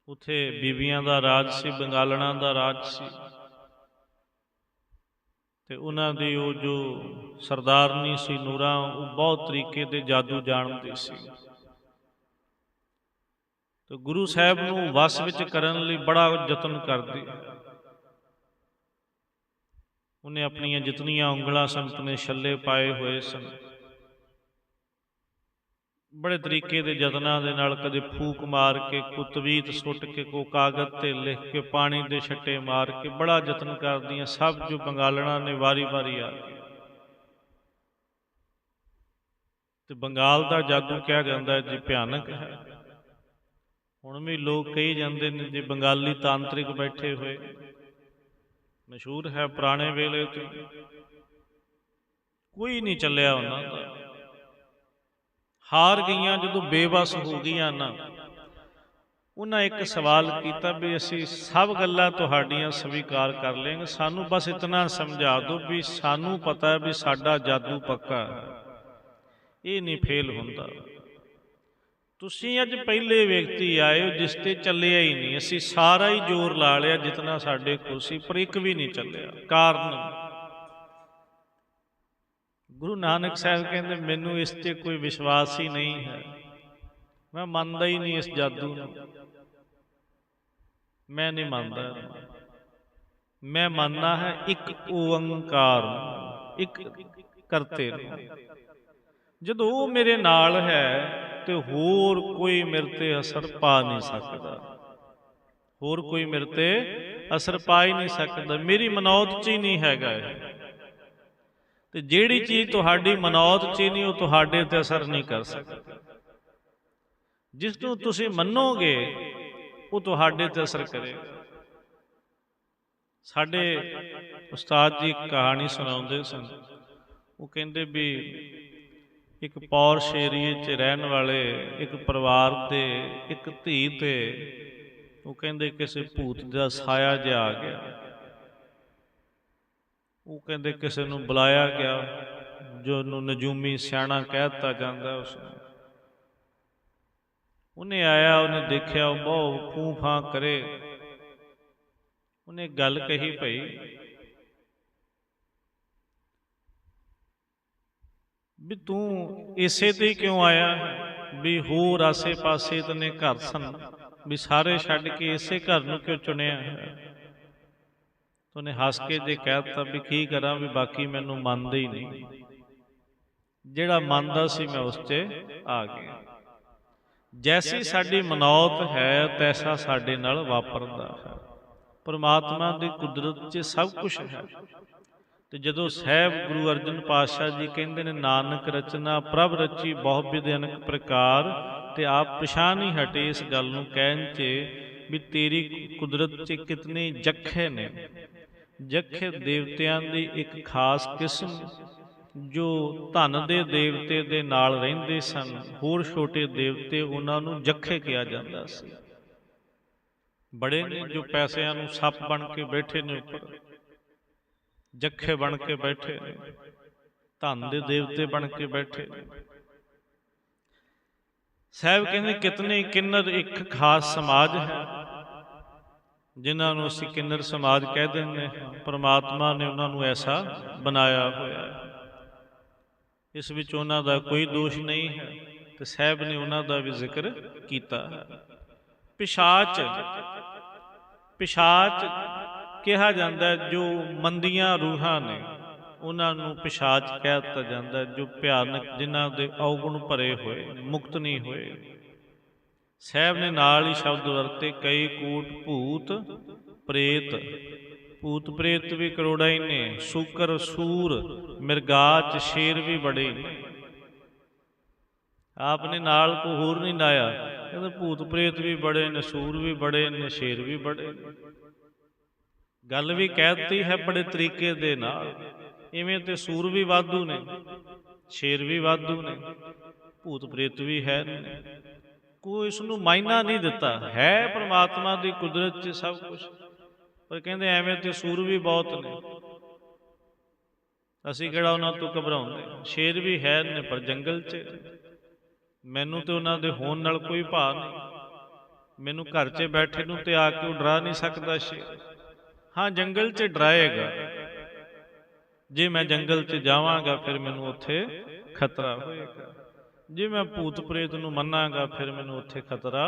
ਉੱਥੇ ਬੀਬੀਆਂ ਦਾ ਰਾਜ ਸੀ, ਬੰਗਾਲਣਾ ਦਾ ਰਾਜ ਸੀ। ਤੇ ਉਹਨਾਂ ਦੀ ਉਹ ਜੋ ਸਰਦਾਰਨੀ ਸੀ ਨੂਰਾਂ, ਉਹ ਬਹੁਤ ਤਰੀਕੇ ਦੇ ਜਾਦੂ ਜਾਣਦੀ ਸੀ। ਤੇ ਗੁਰੂ ਸਾਹਿਬ ਨੂੰ ਵਸ ਵਿੱਚ ਕਰਨ ਲਈ ਬੜਾ ਯਤਨ ਕਰਦੀ। ਉਹਨੇ ਆਪਣੀਆਂ ਜਿਤਨੀਆਂ ਉਂਗਲਾਂ ਸਨ, ਆਪਣੇ ਛੱਲੇ ਪਾਏ ਹੋਏ ਸਨ, ਬੜੇ ਤਰੀਕੇ ਦੇ ਯਤਨਾਂ ਦੇ ਨਾਲ, ਕਦੇ ਫੂਕ ਮਾਰ ਕੇ, ਕੋ ਤਵੀਤ ਸੁੱਟ ਕੇ, ਕੋ ਕਾਗਜ਼ ਤੇ ਲਿਖ ਕੇ, ਪਾਣੀ ਦੇ ਛੱਟੇ ਮਾਰ ਕੇ, ਬੜਾ ਯਤਨ ਕਰਦੀਆਂ। ਸਭ ਜੋ ਬੰਗਾਲਣਾ ਨੇ ਵਾਰੀ ਵਾਰੀ ਆ ਕੇ। ਤੇ ਬੰਗਾਲ ਦਾ ਜਾਦੂ ਕਿਹਾ ਜਾਂਦਾ ਹੈ ਜੀ ਭਿਆਨਕ ਹੈ। ਹੁਣ ਵੀ ਲੋਕ ਕਹੀ ਜਾਂਦੇ ਨੇ ਜੇ ਬੰਗਾਲੀ ਤਾਂਤਰਿਕ ਬੈਠੇ ਹੋਏ, ਮਸ਼ਹੂਰ ਹੈ ਪੁਰਾਣੇ ਵੇਲੇ ਤੋਂ। ਕੋਈ ਨਹੀਂ ਚੱਲਿਆ ਉਹਨਾਂ ਦਾ। ਹਾਰ ਗਈਆਂ ਜਦੋਂ ਬੇਬਸ ਹੋ ਗਈਆਂ ਨਾ, ਉਹਨਾਂ ਇੱਕ ਸਵਾਲ ਕੀਤਾ ਵੀ ਅਸੀਂ ਸਭ ਗੱਲਾਂ ਤੁਹਾਡੀਆਂ ਸਵੀਕਾਰ ਕਰ ਲਵਾਂਗੇ, ਸਾਨੂੰ ਬਸ ਇਤਨਾ ਸਮਝਾ ਦਿਓ ਵੀ ਸਾਨੂੰ ਪਤਾ ਵੀ ਸਾਡਾ ਜਾਦੂ ਪੱਕਾ ਹੈ, ਇਹ ਨਹੀਂ ਫੇਲ ਹੁੰਦਾ। ਤੁਸੀਂ ਅੱਜ ਪਹਿਲੇ ਵਿਅਕਤੀ ਆਏ ਹੋ ਜਿਸ ਤੇ ਚੱਲਿਆ ਹੀ ਨਹੀਂ। ਅਸੀਂ ਸਾਰਾ ਹੀ ਜ਼ੋਰ ਲਾ ਲਿਆ ਜਿਤਨਾ ਸਾਡੇ ਕੋਲ ਸੀ, ਪਰ ਇੱਕ ਵੀ ਨਹੀਂ ਚੱਲਿਆ। ਕਾਰਨ ਗੁਰੂ ਨਾਨਕ ਸਾਹਿਬ ਕਹਿੰਦੇ ਮੈਨੂੰ ਇਸ 'ਤੇ ਕੋਈ ਵਿਸ਼ਵਾਸ ਹੀ ਨਹੀਂ ਹੈ, ਮੈਂ ਮੰਨਦਾ ਹੀ ਨਹੀਂ ਇਸ ਜਾਦੂ ਨੂੰ, ਮੈਂ ਨਹੀਂ ਮੰਨਦਾ। ਮੈਂ ਮੰਨਦਾ ਹੈ ਇੱਕ ਓੰਕਾਰ ਨੂੰ, ਇੱਕ ਕਰਤੇ ਨੂੰ। ਜਦੋਂ ਉਹ ਮੇਰੇ ਨਾਲ ਹੈ ਤੇ ਹੋਰ ਕੋਈ ਮੇਰੇ ਤੇ ਅਸਰ ਪਾ ਨਹੀਂ ਸਕਦਾ, ਹੋਰ ਕੋਈ ਮੇਰੇ ਤੇ ਅਸਰ ਪਾ ਹੀ ਨਹੀਂ ਸਕਦਾ। ਮੇਰੀ ਮਨੌਤ 'ਚ ਹੀ ਨਹੀਂ ਹੈਗਾ ਇਹ। ਤੇ ਜਿਹੜੀ ਚੀਜ਼ ਤੁਹਾਡੀ ਮਨੌਤ 'ਚ ਹੀ ਨਹੀਂ, ਉਹ ਤੁਹਾਡੇ ਤੇ ਅਸਰ ਨਹੀਂ ਕਰ ਸਕਦੀ। ਜਿਸ ਨੂੰ ਤੁਸੀਂ ਮੰਨੋਗੇ ਉਹ ਤੁਹਾਡੇ ਤੇ ਅਸਰ ਕਰੇਗਾ। ਸਾਡੇ ਉਸਤਾਦ ਜੀ ਇੱਕ ਕਹਾਣੀ ਸੁਣਾਉਂਦੇ ਸਨ। ਉਹ ਕਹਿੰਦੇ ਵੀ ਇੱਕ ਪੌਰਸ਼ ਏਰੀਏ 'ਚ ਰਹਿਣ ਵਾਲੇ ਇੱਕ ਪਰਿਵਾਰ ਦੇ ਇੱਕ ਧੀ ਤੇ ਉਹ ਕਹਿੰਦੇ ਕਿਸੇ ਭੂਤ ਦਾ ਸਾਇਆ ਜਿਹਾ ਆ ਗਿਆ। ਉਹ ਕਹਿੰਦੇ ਕਿਸੇ ਨੂੰ ਬੁਲਾਇਆ ਗਿਆ, ਜੋ ਉਹਨੂੰ ਨਜੂਮੀ ਸਿਆਣਾ ਕਹਿ ਦਿੱਤਾ ਜਾਂਦਾ। ਉਸਨੂੰ ਉਹਨੇ ਆਇਆ, ਉਹਨੇ ਦੇਖਿਆ, ਉਹ ਬਹੁਤ ਫੂੰ ਫਾਂ ਕਰੇ। ਉਹਨੇ ਗੱਲ ਕਹੀ, ਭਈ ਵੀ ਤੂੰ ਇਸੇ ਤੇ ਕਿਉਂ ਆਇਆ, ਵੀ ਹੋਰ ਆਸੇ ਪਾਸੇ ਇਤਨੇ ਘਰ ਸਨ, ਵੀ ਸਾਰੇ ਛੱਡ ਕੇ ਇਸੇ ਘਰ ਨੂੰ ਕਿਉਂ ਚੁਣਿਆ ਹੈ? ਉਹਨੇ ਹੱਸ ਕੇ ਜੇ ਕਹਿ ਦਿੱਤਾ ਵੀ ਕੀ ਕਰਾਂ, ਵੀ ਬਾਕੀ ਮੈਨੂੰ ਮੰਨਦੇ ਹੀ ਨਹੀਂ, ਜਿਹੜਾ ਮੰਨਦਾ ਸੀ ਮੈਂ ਉਸ 'ਚ ਆ ਗਿਆ। ਜੈਸੀ ਸਾਡੀ ਮਨੌਤ ਹੈ ਤੈਸਾ ਸਾਡੇ ਨਾਲ ਵਾਪਰਦਾ ਹੈ। ਪਰਮਾਤਮਾ ਦੀ ਕੁਦਰਤ 'ਚ ਸਭ ਕੁਛ ਹੈ। ਤੇ ਜਦੋਂ ਸਾਹਿਬ ਗੁਰੂ ਅਰਜਨ ਪਾਤਸ਼ਾਹ ਜੀ ਕਹਿੰਦੇ ਨੇ ਨਾਨਕ ਰਚਨਾ ਪ੍ਰਭ ਰਚੀ ਬਹੁ ਬਿਧ ਅਨੇਕ ਪ੍ਰਕਾਰ, ਤੇ ਆਪ ਪਛਾਣ ਹੀ ਹਟੇ ਇਸ ਗੱਲ ਨੂੰ ਕਹਿਣ 'ਚ ਵੀ ਤੇਰੀ ਕੁਦਰਤ 'ਚ ਕਿਤਨੇ ਜੱਖੇ ਨੇ। ਜੱਖੇ ਦੇਵਤਿਆਂ ਦੀ ਇੱਕ ਖਾਸ ਕਿਸਮ, ਜੋ ਧਨ ਦੇ ਦੇਵਤੇ ਦੇ ਨਾਲ ਰਹਿੰਦੇ ਸਨ, ਹੋਰ ਛੋਟੇ ਦੇਵਤੇ ਉਹਨਾਂ ਨੂੰ ਜੱਖੇ ਕਿਹਾ ਜਾਂਦਾ ਸੀ। ਬੜੇ ਨੇ ਜੋ ਪੈਸਿਆਂ ਨੂੰ ਸੱਪ ਬਣ ਕੇ ਬੈਠੇ ਨੇ ਉੱਪਰ, ਜੱਖੇ ਬਣ ਕੇ ਬੈਠੇ ਨੇ, ਧਨ ਦੇ ਦੇਵਤੇ ਬਣ ਕੇ ਬੈਠੇ ਨੇ। ਸਾਹਿਬ ਕਹਿੰਦੇ ਕਿਤਨੇ ਕਿੰਨਰ ਇੱਕ ਖਾਸ ਸਮਾਜ ਹੈ, ਜਿਨ੍ਹਾਂ ਨੂੰ ਅਸੀਂ ਕਿੰਨਰ ਸਮਾਜ ਕਹਿ ਦਿੰਦੇ ਹਾਂ। ਪਰਮਾਤਮਾ ਨੇ ਉਹਨਾਂ ਨੂੰ ਐਸਾ ਬਣਾਇਆ ਹੋਇਆ ਹੈ। ਇਸ ਵਿੱਚ ਉਹਨਾਂ ਦਾ ਕੋਈ ਦੋਸ਼ ਨਹੀਂ ਹੈ, ਤੇ ਸਾਹਿਬ ਨੇ ਉਹਨਾਂ ਦਾ ਵੀ ਜ਼ਿਕਰ ਕੀਤਾ ਹੈ। ਪਿਸ਼ਾਚ, ਪਿਸ਼ਾਚ ਕਿਹਾ ਜਾਂਦਾ ਜੋ ਮੰਦੀਆਂ ਰੂਹਾਂ ਨੇ, ਉਹਨਾਂ ਨੂੰ ਪਿਸ਼ਾਚ ਕਹਿ ਦਿੱਤਾ ਜਾਂਦਾ, ਜੋ ਭਿਆਨਕ, ਜਿਨ੍ਹਾਂ ਦੇ ਔਗੁਣ ਭਰੇ ਹੋਏ, ਮੁਕਤ ਨਹੀਂ ਹੋਏ। ਸਾਹਿਬ ਨੇ ਨਾਲ ਹੀ ਸ਼ਬਦ ਵਰਤੇ ਕਈ ਕੂਟ ਭੂਤ ਪ੍ਰੇਤ। ਭੂਤ ਪ੍ਰੇਤ ਵੀ ਕਰੋੜਾਂ ਹੀ ਨੇ, ਸ਼ੂਕਰ ਸੂਰ ਮਿਰਗਾਚ ਸ਼ੇਰ ਵੀ ਬੜੇ ਨੇ। ਆਪ ਨੇ ਨਾਲ ਕੋ ਹੋਰ ਨਹੀਂ ਲਾਇਆ, ਕਹਿੰਦੇ ਭੂਤ ਪ੍ਰੇਤ ਵੀ ਬੜੇ ਨੇ, ਸੂਰ ਵੀ ਬੜੇ ਨੇ, ਸ਼ੇਰ ਵੀ ਬੜੇ ਨੇ। ਗੱਲ ਵੀ ਕਹਿ ਦਿੱਤੀ ਹੈ ਬੜੇ ਤਰੀਕੇ ਦੇ ਨਾਲ। ਇਵੇਂ ਤੇ ਸੂਰ ਵੀ ਵਾਧੂ ਨੇ, ਸ਼ੇਰ ਵੀ ਵਾਧੂ ਨੇ, ਭੂਤ ਪ੍ਰੇਤ ਵੀ ਹੈ ਨੇ। ਕੋਈ ਇਸ ਨੂੰ ਮਾਇਨਾ ਨਹੀਂ ਦਿੱਤਾ, ਹੈ ਪਰਮਾਤਮਾ ਦੀ ਕੁਦਰਤ 'ਚ ਸਭ ਕੁਛ। ਪਰ ਕਹਿੰਦੇ ਐਵੇਂ ਤੇ ਸੂਰ ਵੀ ਬਹੁਤ ਨੇ, ਅਸੀਂ ਕਿਹੜਾ ਉਹਨਾਂ ਤੋਂ ਘਬਰਾਉਂਦੇ। ਸ਼ੇਰ ਵੀ ਹੈ ਨੇ ਪਰ ਜੰਗਲ 'ਚ। ਮੈਨੂੰ ਤੇ ਉਹਨਾਂ ਦੇ ਹੋਣ ਨਾਲ ਕੋਈ ਭਾਅ ਨਹੀਂ। ਮੈਨੂੰ ਘਰ 'ਚ ਬੈਠੇ ਨੂੰ ਤੇ ਆ ਕੇ ਉਹ ਡਰਾ ਨਹੀਂ ਸਕਦਾ ਸ਼ੇਰ। ਹਾਂ, ਜੰਗਲ 'ਚ ਡਰਾਏਗਾ। ਜੇ ਮੈਂ ਜੰਗਲ 'ਚ ਜਾਵਾਂਗਾ ਫਿਰ ਮੈਨੂੰ ਉੱਥੇ ਖਤਰਾ ਹੋਏਗਾ। ਜੇ ਮੈਂ ਭੂਤ ਪ੍ਰੇਤ ਨੂੰ ਮੰਨਾਂਗਾ ਫਿਰ ਮੈਨੂੰ ਉੱਥੇ ਖਤਰਾ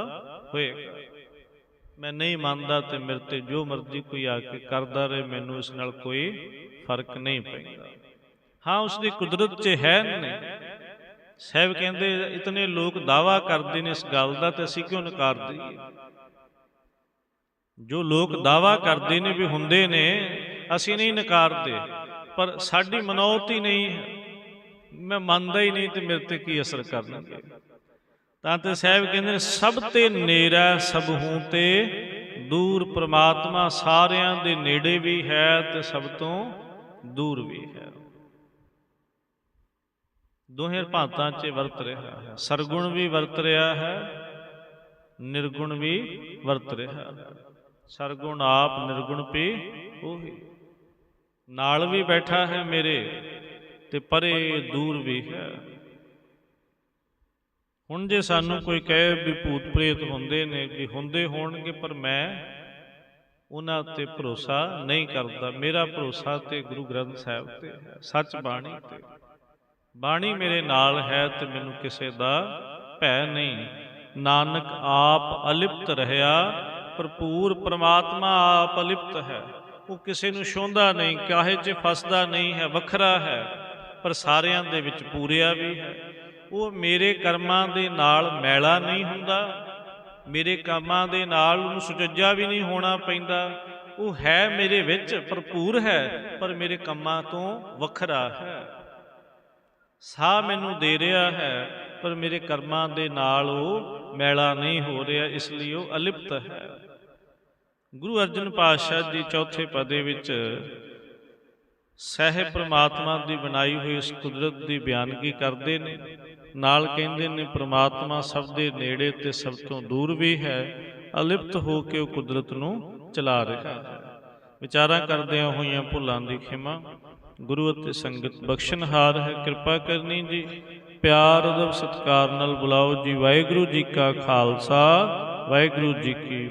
ਹੋਏਗਾ। ਮੈਂ ਨਹੀਂ ਮੰਨਦਾ ਤੇ ਮੇਰੇ ਤੇ ਜੋ ਮਰਜ਼ੀ ਕੋਈ ਆ ਕੇ ਕਰਦਾ ਰਹੇ, ਮੈਨੂੰ ਇਸ ਨਾਲ ਕੋਈ ਫਰਕ ਨਹੀਂ ਪੈਂਦਾ। ਹਾਂ, ਉਸਦੀ ਕੁਦਰਤ 'ਚ ਹੈ ਨੇ। ਸਾਹਿਬ ਕਹਿੰਦੇ ਇਤਨੇ ਲੋਕ ਦਾਅਵਾ ਕਰਦੇ ਨੇ ਇਸ ਗੱਲ ਦਾ, ਤੇ ਅਸੀਂ ਕਿਉਂ ਨਕਾਰ ਦਈਏ? ਜੋ ਲੋਕ ਦਾਅਵਾ ਕਰਦੇ ਨੇ ਵੀ ਹੁੰਦੇ ਨੇ, ਅਸੀਂ ਨਹੀਂ ਨਕਾਰਦੇ, ਪਰ ਸਾਡੀ ਮਨੌਤ ਹੀ ਨਹੀਂ ਹੈ। ਮੈਂ ਮੰਨਦਾ ਹੀ ਨਹੀਂ ਤੇ ਮੇਰੇ ਤੇ ਕੀ ਅਸਰ ਕਰਨਗੇ। ਤਾਂ ਤੇ ਸਾਹਿਬ ਕਹਿੰਦੇ ਨੇ ਸਭ ਤੇ ਨੇੜਾ ਸਭੂ ਤੇ ਦੂਰ। ਪ੍ਰਮਾਤਮਾ ਸਾਰਿਆਂ ਦੇ ਨੇੜੇ ਵੀ ਹੈ ਤੇ ਸਭ ਤੋਂ ਦੂਰ ਵੀ ਹੈ। ਦੋਹੇ ਭਾਂਤਾਂ 'ਚ ਵਰਤ ਰਿਹਾ ਹੈ। ਸਰਗੁਣ ਵੀ ਵਰਤ ਰਿਹਾ ਹੈ, ਨਿਰਗੁਣ ਵੀ ਵਰਤ ਰਿਹਾ ਹੈ। ਸਰਗੁਣ ਆਪ, ਨਿਰਗੁਣ ਵੀ ਉਹੀ। ਨਾਲ ਵੀ ਬੈਠਾ ਹੈ ਮੇਰੇ ਤੇ ਪਰੇ ਦੂਰ ਵੀ ਹੈ। ਹੁਣ ਜੇ ਸਾਨੂੰ ਕੋਈ ਕਹੇ ਵੀ ਭੂਤ ਪ੍ਰੇਤ ਹੁੰਦੇ ਨੇ, ਵੀ ਹੁੰਦੇ ਹੋਣਗੇ, ਪਰ ਮੈਂ ਉਹਨਾਂ ਤੇ ਭਰੋਸਾ ਨਹੀਂ ਕਰਦਾ। ਮੇਰਾ ਭਰੋਸਾ ਤੇ ਗੁਰੂ ਗ੍ਰੰਥ ਸਾਹਿਬ ਤੇ ਹੈ, ਸੱਚ ਬਾਣੀ ਤੇ। ਬਾਣੀ ਮੇਰੇ ਨਾਲ ਹੈ ਤੇ ਮੈਨੂੰ ਕਿਸੇ ਦਾ ਭੈ ਨਹੀਂ। ਨਾਨਕ ਆਪ ਅਲਿਪਤ ਰਹਿਆ, ਭਰਪੂਰ ਪ੍ਰਮਾਤਮਾ ਆਪ ਅਲਿਪਤ ਹੈ। ਉਹ ਕਿਸੇ ਨੂੰ ਛੋਂਦਾ ਨਹੀਂ, ਕਾਹੇ 'ਚ ਫਸਦਾ ਨਹੀਂ ਹੈ, ਵੱਖਰਾ ਹੈ, ਪਰ ਸਾਰਿਆਂ ਦੇ ਵਿੱਚ ਪੂਰਿਆ ਵੀ ਹੈ। ਉਹ ਮੇਰੇ ਕਰਮਾਂ ਦੇ ਨਾਲ ਮੈਲਾ ਨਹੀਂ ਹੁੰਦਾ, ਮੇਰੇ ਕੰਮਾਂ ਦੇ ਨਾਲ ਉਹਨੂੰ ਸੁਚੱਜਾ ਵੀ ਨਹੀਂ ਹੋਣਾ ਪੈਂਦਾ। ਉਹ ਹੈ ਮੇਰੇ ਵਿੱਚ, ਭਰਪੂਰ ਹੈ, ਪਰ ਮੇਰੇ ਕੰਮਾਂ ਤੋਂ ਵੱਖਰਾ ਹੈ। ਸਾਹ ਮੈਨੂੰ ਦੇ ਰਿਹਾ ਹੈ, ਪਰ ਮੇਰੇ ਕਰਮਾਂ ਦੇ ਨਾਲ ਉਹ ਮੈਲਾ ਨਹੀਂ ਹੋ ਰਿਹਾ, ਇਸ ਲਈ ਉਹ ਅਲਿਪਤ ਹੈ। ਗੁਰੂ ਅਰਜਨ ਪਾਤਸ਼ਾਹ ਜੀ ਚੌਥੇ ਪਦੇ ਵਿੱਚ ਸਹਿਬ ਪ੍ਰਮਾਤਮਾ ਦੀ ਬਣਾਈ ਹੋਈ ਇਸ ਕੁਦਰਤ ਦੀ ਬਿਆਨਗੀ ਕਰਦੇ ਨੇ। ਨਾਲ ਕਹਿੰਦੇ ਨੇ ਪ੍ਰਮਾਤਮਾ ਸਭ ਦੇ ਨੇੜੇ ਤੇ ਸਭ ਤੋਂ ਦੂਰ ਵੀ ਹੈ, ਅਲਿਪਤ ਹੋ ਕੇ ਉਹ ਕੁਦਰਤ ਨੂੰ ਚਲਾ ਰਿਹਾ ਹੈ। ਵਿਚਾਰਾਂ ਕਰਦਿਆਂ ਹੋਈਆਂ ਭੁੱਲਾਂ ਦੀ ਖਿਮਾ ਗੁਰੂ ਅਤੇ ਸੰਗਤ ਬਖਸ਼ਣਹਾਰ ਹੈ, ਕਿਰਪਾ ਕਰਨੀ ਜੀ। ਪਿਆਰ ਅਦਬ ਸਤਿਕਾਰ ਨਾਲ ਬੁਲਾਓ ਜੀ। ਵਾਹਿਗੁਰੂ ਜੀ ਕਾ ਖਾਲਸਾ, ਵਾਹਿਗੁਰੂ ਜੀ ਕੀ